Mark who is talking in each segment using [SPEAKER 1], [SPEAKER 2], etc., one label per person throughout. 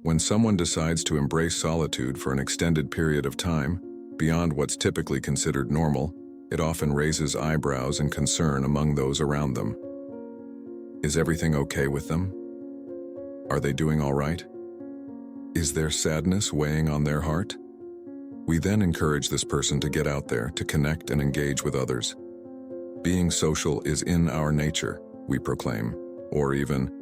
[SPEAKER 1] When someone decides to embrace solitude for an extended period of time, beyond what's typically considered normal, it often raises eyebrows and concern among those around them. Is everything okay with them? Are they doing all right? Is there sadness weighing on their heart? We then encourage this person to get out there, to connect and engage with others. Being social is in our nature, we proclaim, or even,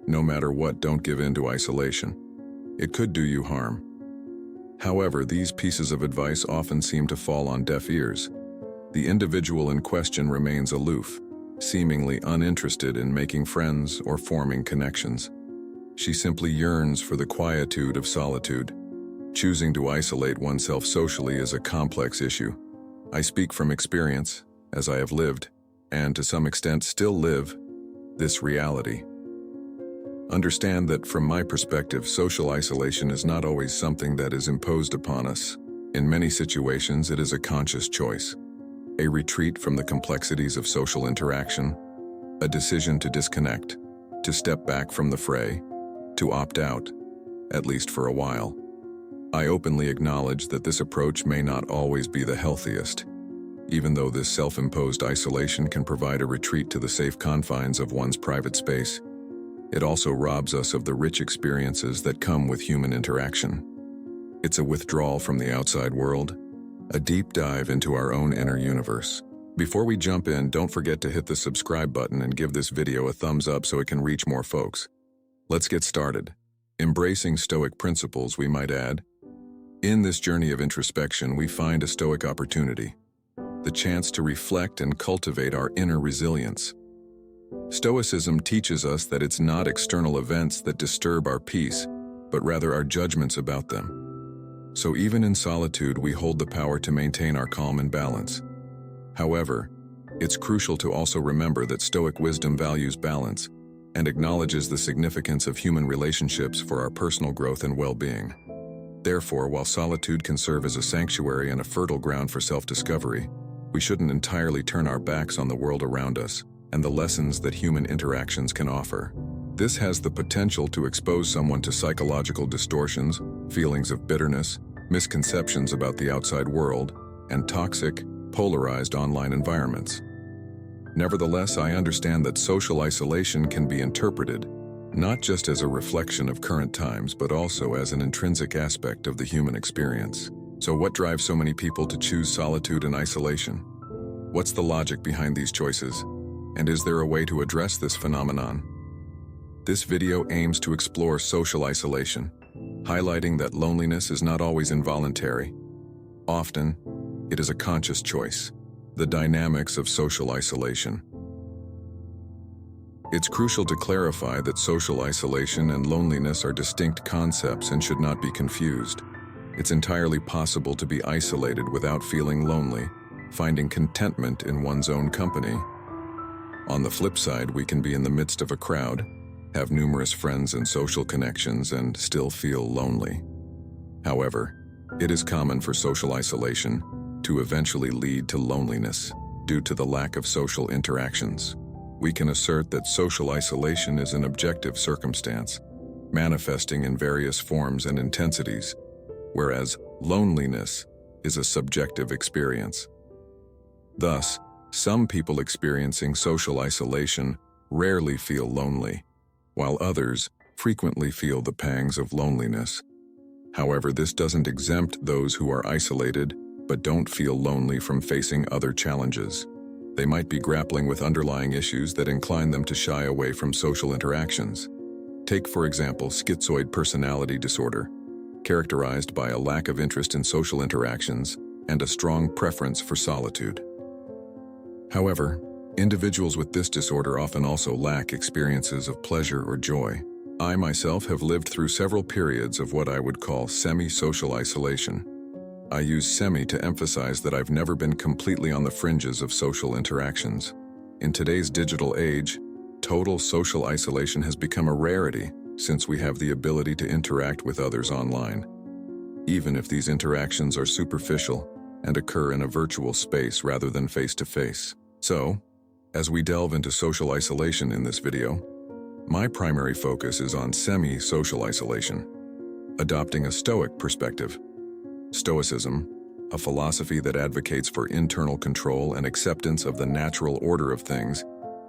[SPEAKER 1] no matter what, don't give in to isolation. It could do you harm. However, these pieces of advice often seem to fall on deaf ears. The individual in question remains aloof, seemingly uninterested in making friends or forming connections. She simply yearns for the quietude of solitude. Choosing to isolate oneself socially is a complex issue. I speak from experience, as I have lived, and to some extent still live, this reality. Understand that from my perspective, social isolation is not always something that is imposed upon us. In many situations, it is a conscious choice. A retreat from the complexities of social interaction, a decision to disconnect, to step back from the fray, to opt out, at least for a while. I openly acknowledge that this approach may not always be the healthiest, even though this self-imposed isolation can provide a retreat to the safe confines of one's private space. It also robs us of the rich experiences that come with human interaction. It's a withdrawal from the outside world, a deep dive into our own inner universe. Before we jump in, don't forget to hit the subscribe button and give this video a thumbs up so it can reach more folks. Let's get started. Embracing Stoic principles, we might add. In this journey of introspection, we find a Stoic opportunity, the chance to reflect and cultivate our inner resilience. Stoicism teaches us that it's not external events that disturb our peace, but rather our judgments about them. So even in solitude, we hold the power to maintain our calm and balance. However, it's crucial to also remember that Stoic wisdom values balance and acknowledges the significance of human relationships for our personal growth and well-being. Therefore, while solitude can serve as a sanctuary and a fertile ground for self-discovery, we shouldn't entirely turn our backs on the world around us and the lessons that human interactions can offer. This has the potential to expose someone to psychological distortions, feelings of bitterness, misconceptions about the outside world, and toxic, polarized online environments. Nevertheless, I understand that social isolation can be interpreted not just as a reflection of current times, but also as an intrinsic aspect of the human experience. So what drives so many people to choose solitude and isolation? What's the logic behind these choices? And is there a way to address this phenomenon? This video aims to explore social isolation, highlighting that loneliness is not always involuntary. Often, it is a conscious choice. The dynamics of social isolation. It's crucial to clarify that social isolation and loneliness are distinct concepts and should not be confused. It's entirely possible to be isolated without feeling lonely, finding contentment in one's own company. On the flip side, we can be in the midst of a crowd, have numerous friends and social connections, and still feel lonely. However, it is common for social isolation to eventually lead to loneliness due to the lack of social interactions. We can assert that social isolation is an objective circumstance, manifesting in various forms and intensities, whereas loneliness is a subjective experience. Thus, some people experiencing social isolation rarely feel lonely, while others frequently feel the pangs of loneliness. However, this doesn't exempt those who are isolated but don't feel lonely from facing other challenges. They might be grappling with underlying issues that incline them to shy away from social interactions. Take, for example, schizoid personality disorder, characterized by a lack of interest in social interactions and a strong preference for solitude. However, individuals with this disorder often also lack experiences of pleasure or joy. I myself have lived through several periods of what I would call semi-social isolation. I use semi to emphasize that I've never been completely on the fringes of social interactions. In today's digital age, total social isolation has become a rarity since we have the ability to interact with others online, even if these interactions are superficial and occur in a virtual space rather than face-to-face. So, as we delve into social isolation in this video, my primary focus is on semi-social isolation. Adopting a Stoic perspective. Stoicism, a philosophy that advocates for internal control and acceptance of the natural order of things,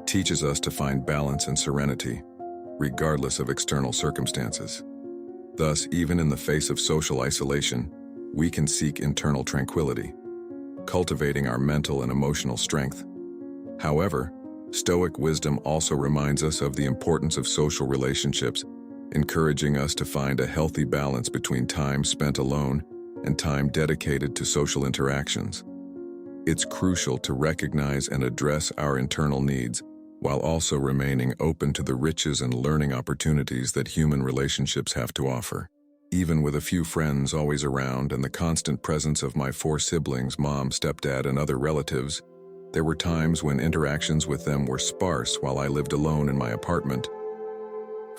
[SPEAKER 1] teaches us to find balance and serenity, regardless of external circumstances. Thus, even in the face of social isolation, we can seek internal tranquility, cultivating our mental and emotional strength. However, Stoic wisdom also reminds us of the importance of social relationships, encouraging us to find a healthy balance between time spent alone and time dedicated to social interactions. It's crucial to recognize and address our internal needs, while also remaining open to the riches and learning opportunities that human relationships have to offer. Even with a few friends always around and the constant presence of my 4 siblings, mom, stepdad, and other relatives, there were times when interactions with them were sparse while I lived alone in my apartment.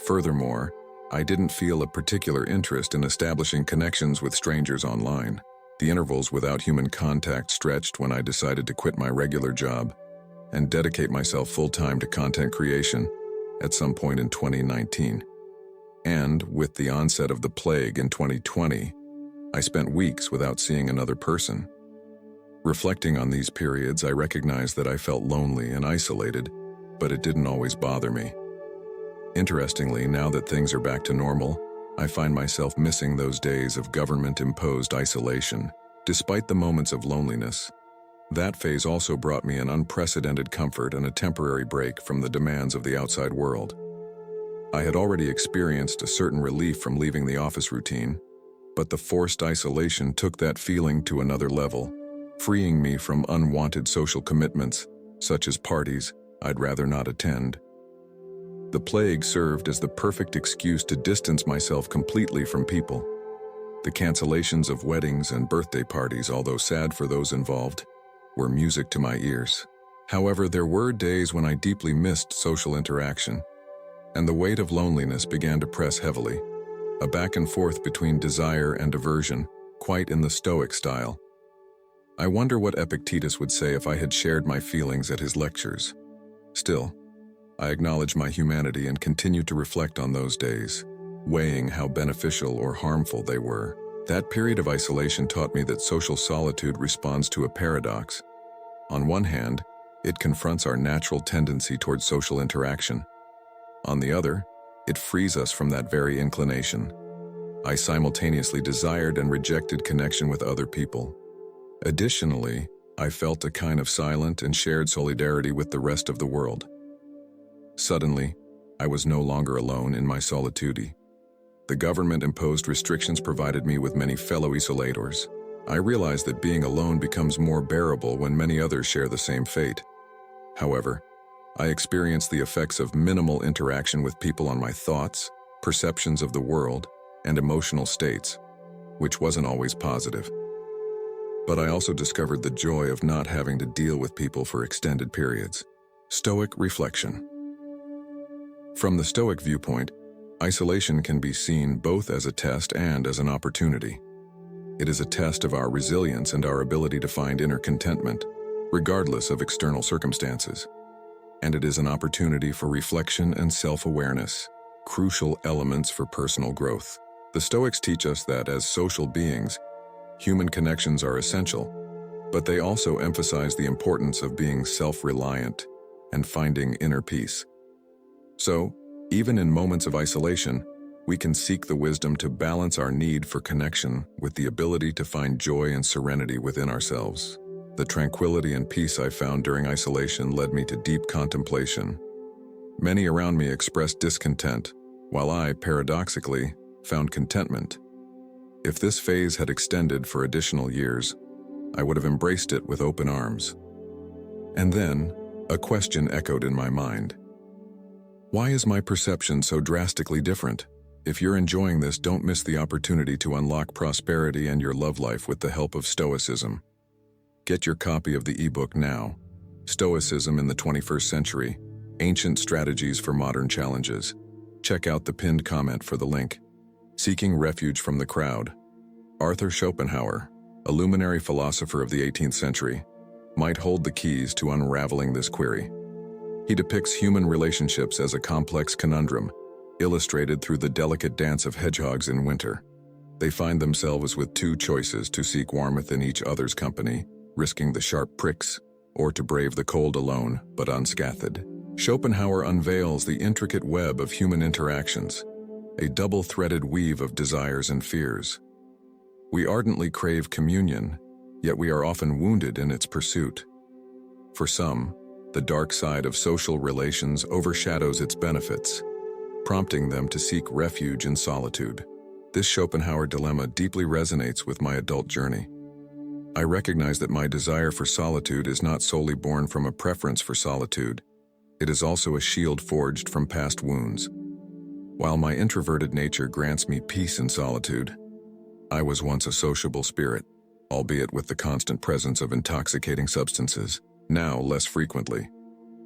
[SPEAKER 1] Furthermore, I didn't feel a particular interest in establishing connections with strangers online. The intervals without human contact stretched when I decided to quit my regular job and dedicate myself full-time to content creation at some point in 2019. And with the onset of the plague in 2020, I spent weeks without seeing another person. Reflecting on these periods, I recognized that I felt lonely and isolated, but it didn't always bother me. Interestingly, now that things are back to normal, I find myself missing those days of government-imposed isolation, despite the moments of loneliness. That phase also brought me an unprecedented comfort and a temporary break from the demands of the outside world. I had already experienced a certain relief from leaving the office routine, but the forced isolation took that feeling to another level, freeing me from unwanted social commitments, such as parties I'd rather not attend. The plague served as the perfect excuse to distance myself completely from people. The cancellations of weddings and birthday parties, although sad for those involved, were music to my ears. However, there were days when I deeply missed social interaction, and the weight of loneliness began to press heavily, a back and forth between desire and aversion, quite in the Stoic style. I wonder what Epictetus would say if I had shared my feelings at his lectures. Still, I acknowledge my humanity and continue to reflect on those days, weighing how beneficial or harmful they were. That period of isolation taught me that social solitude responds to a paradox. On one hand, it confronts our natural tendency towards social interaction. On the other, it frees us from that very inclination. I simultaneously desired and rejected connection with other people. Additionally, I felt a kind of silent and shared solidarity with the rest of the world. Suddenly, I was no longer alone in my solitude. The government-imposed restrictions provided me with many fellow isolators. I realized that being alone becomes more bearable when many others share the same fate. However, I experienced the effects of minimal interaction with people on my thoughts, perceptions of the world, and emotional states, which wasn't always positive. But I also discovered the joy of not having to deal with people for extended periods. Stoic reflection. From the Stoic viewpoint, isolation can be seen both as a test and as an opportunity. It is a test of our resilience and our ability to find inner contentment, regardless of external circumstances. And it is an opportunity for reflection and self-awareness, crucial elements for personal growth. The Stoics teach us that as social beings, human connections are essential, but they also emphasize the importance of being self-reliant and finding inner peace. So, even in moments of isolation, we can seek the wisdom to balance our need for connection with the ability to find joy and serenity within ourselves. The tranquility and peace I found during isolation led me to deep contemplation. Many around me expressed discontent, while I, paradoxically, found contentment. If this phase had extended for additional years, I would have embraced it with open arms. And then, a question echoed in my mind. Why is my perception so drastically different? If you're enjoying this, don't miss the opportunity to unlock prosperity and your love life with the help of Stoicism. Get your copy of the ebook now. Stoicism in the 21st Century, Ancient Strategies for Modern Challenges. Check out the pinned comment for the link. Seeking refuge from the crowd. Arthur Schopenhauer, a luminary philosopher of the 18th century, might hold the keys to unraveling this query. He depicts human relationships as a complex conundrum, illustrated through the delicate dance of hedgehogs in winter. They find themselves with two choices: to seek warmth in each other's company, risking the sharp pricks, or to brave the cold alone, but unscathed. Schopenhauer unveils the intricate web of human interactions, a double-threaded weave of desires and fears. We ardently crave communion, yet we are often wounded in its pursuit. For some, the dark side of social relations overshadows its benefits, prompting them to seek refuge in solitude. This Schopenhauer dilemma deeply resonates with my adult journey. I recognize that my desire for solitude is not solely born from a preference for solitude. It is also a shield forged from past wounds. While my introverted nature grants me peace in solitude, I was once a sociable spirit, albeit with the constant presence of intoxicating substances, now less frequently.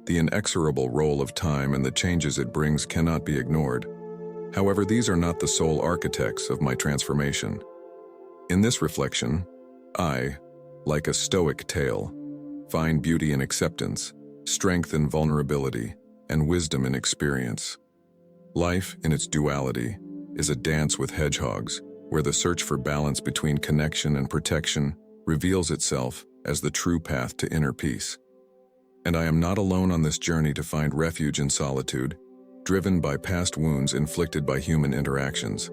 [SPEAKER 1] The inexorable role of time and the changes it brings cannot be ignored. However, these are not the sole architects of my transformation. In this reflection, I, like a Stoic tale, find beauty in acceptance, strength in vulnerability, and wisdom in experience. Life, in its duality, is a dance with hedgehogs, where the search for balance between connection and protection reveals itself as the true path to inner peace. And I am not alone on this journey to find refuge in solitude, driven by past wounds inflicted by human interactions.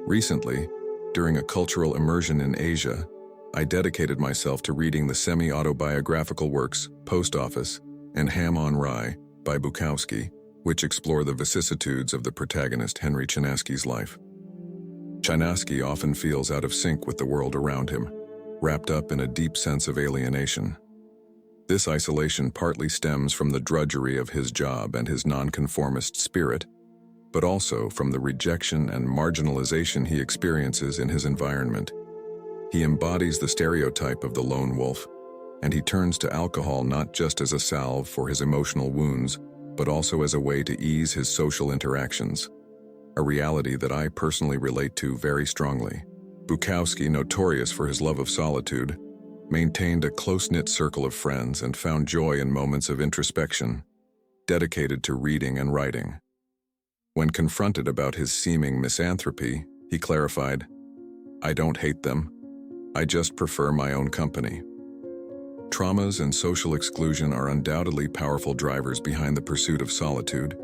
[SPEAKER 1] Recently, during a cultural immersion in Asia, I dedicated myself to reading the semi-autobiographical works Post Office and Ham on Rye by Bukowski, which explore the vicissitudes of the protagonist Henry Chinaski's life. Chinaski often feels out of sync with the world around him, wrapped up in a deep sense of alienation. This isolation partly stems from the drudgery of his job and his nonconformist spirit, but also from the rejection and marginalization he experiences in his environment. He embodies the stereotype of the lone wolf, and he turns to alcohol not just as a salve for his emotional wounds, but also as a way to ease his social interactions, a reality that I personally relate to very strongly. Bukowski, notorious for his love of solitude, maintained a close-knit circle of friends and found joy in moments of introspection, dedicated to reading and writing. When confronted about his seeming misanthropy, he clarified, "I don't hate them. I just prefer my own company." Traumas and social exclusion are undoubtedly powerful drivers behind the pursuit of solitude,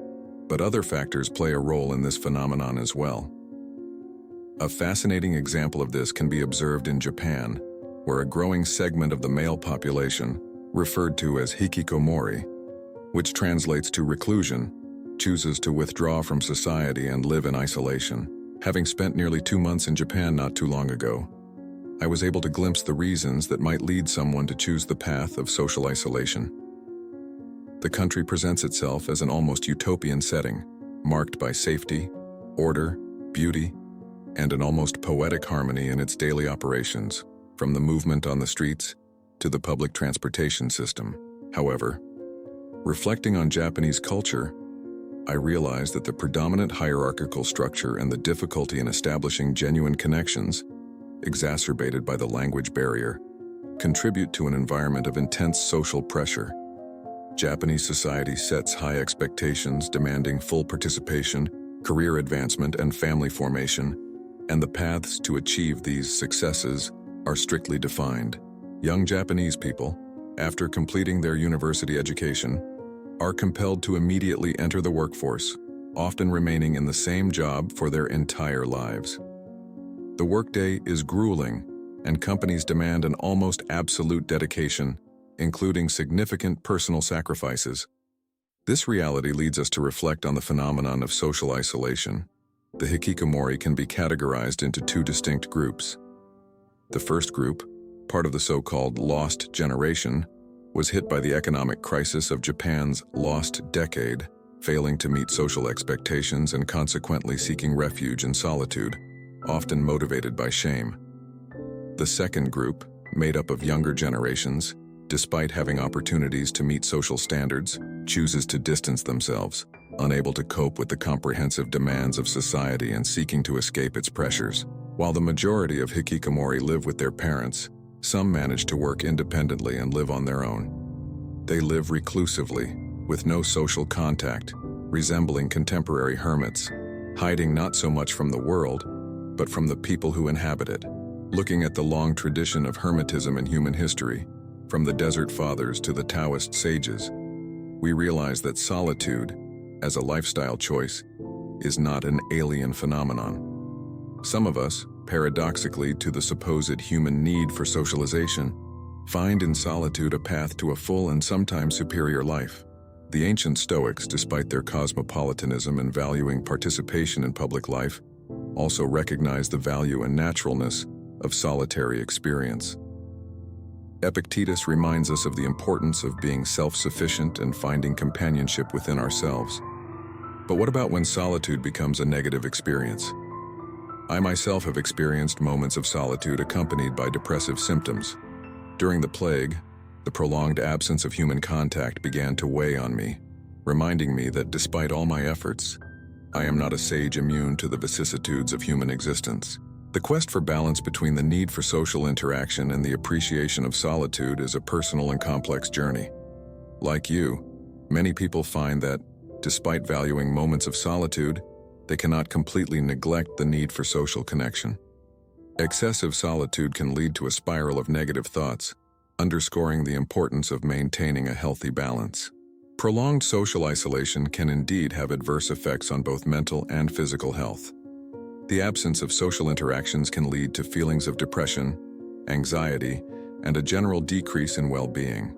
[SPEAKER 1] but other factors play a role in this phenomenon as well. A fascinating example of this can be observed in Japan, where a growing segment of the male population, referred to as hikikomori, which translates to reclusion, chooses to withdraw from society and live in isolation. Having spent nearly 2 months in Japan not too long ago, I was able to glimpse the reasons that might lead someone to choose the path of social isolation. The country presents itself as an almost utopian setting, marked by safety, order, beauty, and an almost poetic harmony in its daily operations, from the movement on the streets to the public transportation system. However, reflecting on Japanese culture, I realized that the predominant hierarchical structure and the difficulty in establishing genuine connections, exacerbated by the language barrier, contribute to an environment of intense social pressure. Japanese society sets high expectations demanding full participation, career advancement, and family formation, and the paths to achieve these successes are strictly defined. Young Japanese people, after completing their university education, are compelled to immediately enter the workforce, often remaining in the same job for their entire lives. The workday is grueling, and companies demand an almost absolute dedication, including significant personal sacrifices. This reality leads us to reflect on the phenomenon of social isolation. The hikikomori can be categorized into 2 distinct groups. The first group, part of the so-called lost generation, was hit by the economic crisis of Japan's lost decade, failing to meet social expectations and consequently seeking refuge in solitude, often motivated by shame. The second group, made up of younger generations, despite having opportunities to meet social standards, chooses to distance themselves, unable to cope with the comprehensive demands of society and seeking to escape its pressures. While the majority of hikikomori live with their parents, some manage to work independently and live on their own. They live reclusively, with no social contact, resembling contemporary hermits, hiding not so much from the world, but from the people who inhabit it. Looking at the long tradition of hermetism in human history, from the Desert Fathers to the Taoist sages, we realize that solitude, as a lifestyle choice, is not an alien phenomenon. Some of us, paradoxically to the supposed human need for socialization, find in solitude a path to a full and sometimes superior life. The ancient Stoics, despite their cosmopolitanism and valuing participation in public life, also recognized the value and naturalness of solitary experience. Epictetus reminds us of the importance of being self-sufficient and finding companionship within ourselves. But what about when solitude becomes a negative experience? I myself have experienced moments of solitude accompanied by depressive symptoms. During the plague, the prolonged absence of human contact began to weigh on me, reminding me that despite all my efforts, I am not a sage immune to the vicissitudes of human existence. The quest for balance between the need for social interaction and the appreciation of solitude is a personal and complex journey. Like you, many people find that, despite valuing moments of solitude, they cannot completely neglect the need for social connection. Excessive solitude can lead to a spiral of negative thoughts, underscoring the importance of maintaining a healthy balance. Prolonged social isolation can indeed have adverse effects on both mental and physical health. The absence of social interactions can lead to feelings of depression, anxiety, and a general decrease in well-being.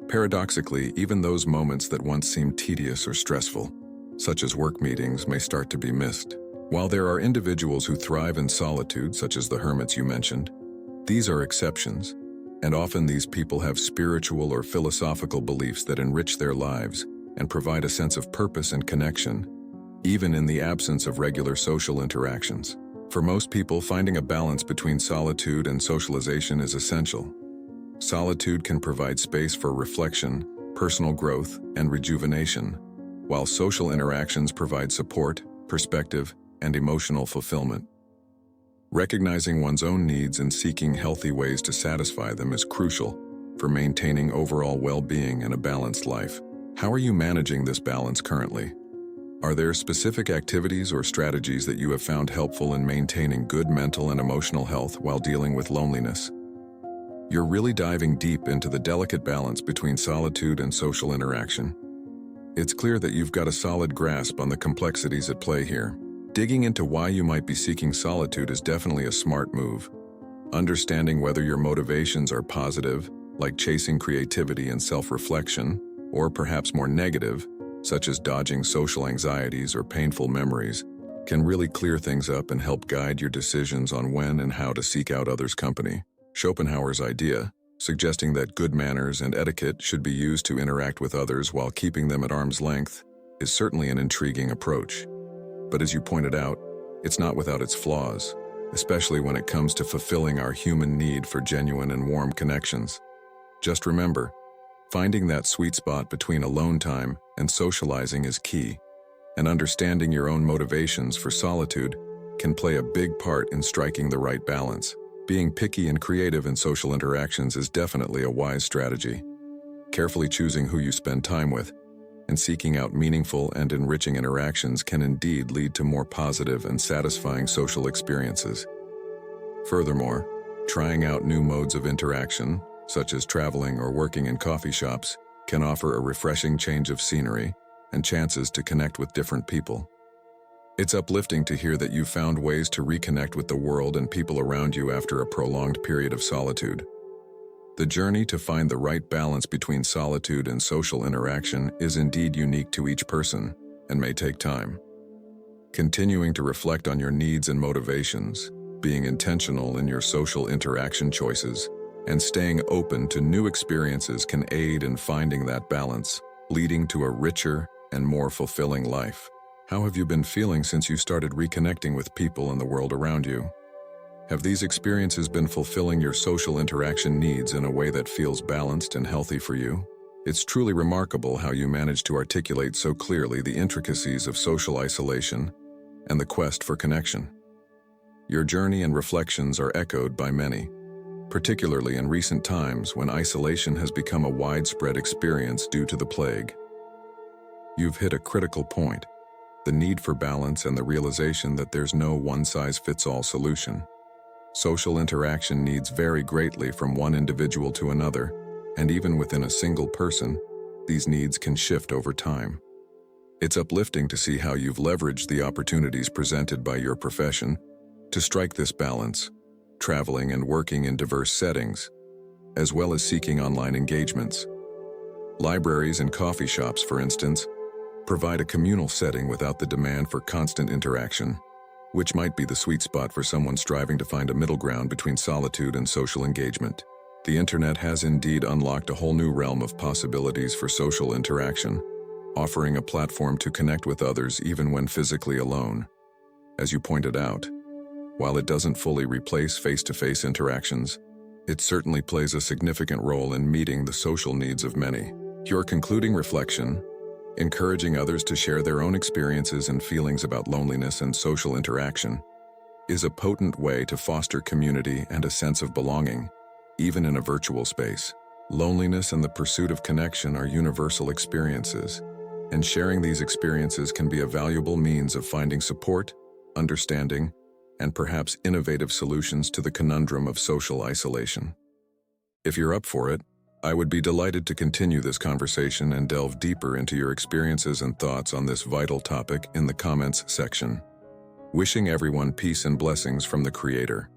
[SPEAKER 1] Paradoxically, even those moments that once seemed tedious or stressful, such as work meetings, may start to be missed. While there are individuals who thrive in solitude, such as the hermits you mentioned, these are exceptions, and often these people have spiritual or philosophical beliefs that enrich their lives and provide a sense of purpose and connection, even in the absence of regular social interactions. For most people, finding a balance between solitude and socialization is essential. Solitude can provide space for reflection, personal growth, and rejuvenation, while social interactions provide support, perspective, and emotional fulfillment. Recognizing one's own needs and seeking healthy ways to satisfy them is crucial for maintaining overall well-being and a balanced life. How are you managing this balance currently? Are there specific activities or strategies that you have found helpful in maintaining good mental and emotional health while dealing with loneliness? You're really diving deep into the delicate balance between solitude and social interaction. It's clear that you've got a solid grasp on the complexities at play here. Digging into why you might be seeking solitude is definitely a smart move. Understanding whether your motivations are positive, like chasing creativity and self-reflection, or perhaps more negative, such as dodging social anxieties or painful memories, can really clear things up and help guide your decisions on when and how to seek out others' company. Schopenhauer's idea, suggesting that good manners and etiquette should be used to interact with others while keeping them at arm's length, is certainly an intriguing approach. But as you pointed out, it's not without its flaws, especially when it comes to fulfilling our human need for genuine and warm connections. Just remember, finding that sweet spot between alone time and socializing is key, and understanding your own motivations for solitude can play a big part in striking the right balance. Being picky and creative in social interactions is definitely a wise strategy. Carefully choosing who you spend time with and seeking out meaningful and enriching interactions can indeed lead to more positive and satisfying social experiences. Furthermore, trying out new modes of interaction, such as traveling or working in coffee shops, can offer a refreshing change of scenery and chances to connect with different people. It's uplifting to hear that you've found ways to reconnect with the world and people around you after a prolonged period of solitude. The journey to find the right balance between solitude and social interaction is indeed unique to each person and may take time. Continuing to reflect on your needs and motivations, being intentional in your social interaction choices, and staying open to new experiences can aid in finding that balance, leading to a richer and more fulfilling life. How have you been feeling since you started reconnecting with people and the world around you? Have these experiences been fulfilling your social interaction needs in a way that feels balanced and healthy for you? It's truly remarkable how you manage to articulate so clearly the intricacies of social isolation and the quest for connection. Your journey and reflections are echoed by many, particularly in recent times when isolation has become a widespread experience due to the plague. You've hit a critical point. the need for balance and the realization that there's no one-size-fits-all solution. Social interaction needs vary greatly from one individual to another, and even within a single person, these needs can shift over time. It's uplifting to see how you've leveraged the opportunities presented by your profession to strike this balance, traveling and working in diverse settings, as well as seeking online engagements. Libraries and coffee shops, for instance, provide a communal setting without the demand for constant interaction, which might be the sweet spot for someone striving to find a middle ground between solitude and social engagement. The internet has indeed unlocked a whole new realm of possibilities for social interaction, offering a platform to connect with others even when physically alone. As you pointed out, while it doesn't fully replace face-to-face interactions, it certainly plays a significant role in meeting the social needs of many. Your concluding reflection, encouraging others to share their own experiences and feelings about loneliness and social interaction, is a potent way to foster community and a sense of belonging, even in a virtual space. Loneliness and the pursuit of connection are universal experiences, and sharing these experiences can be a valuable means of finding support, understanding, and perhaps innovative solutions to the conundrum of social isolation. If you're up for it, I would be delighted to continue this conversation and delve deeper into your experiences and thoughts on this vital topic in the comments section. Wishing everyone peace and blessings from the Creator.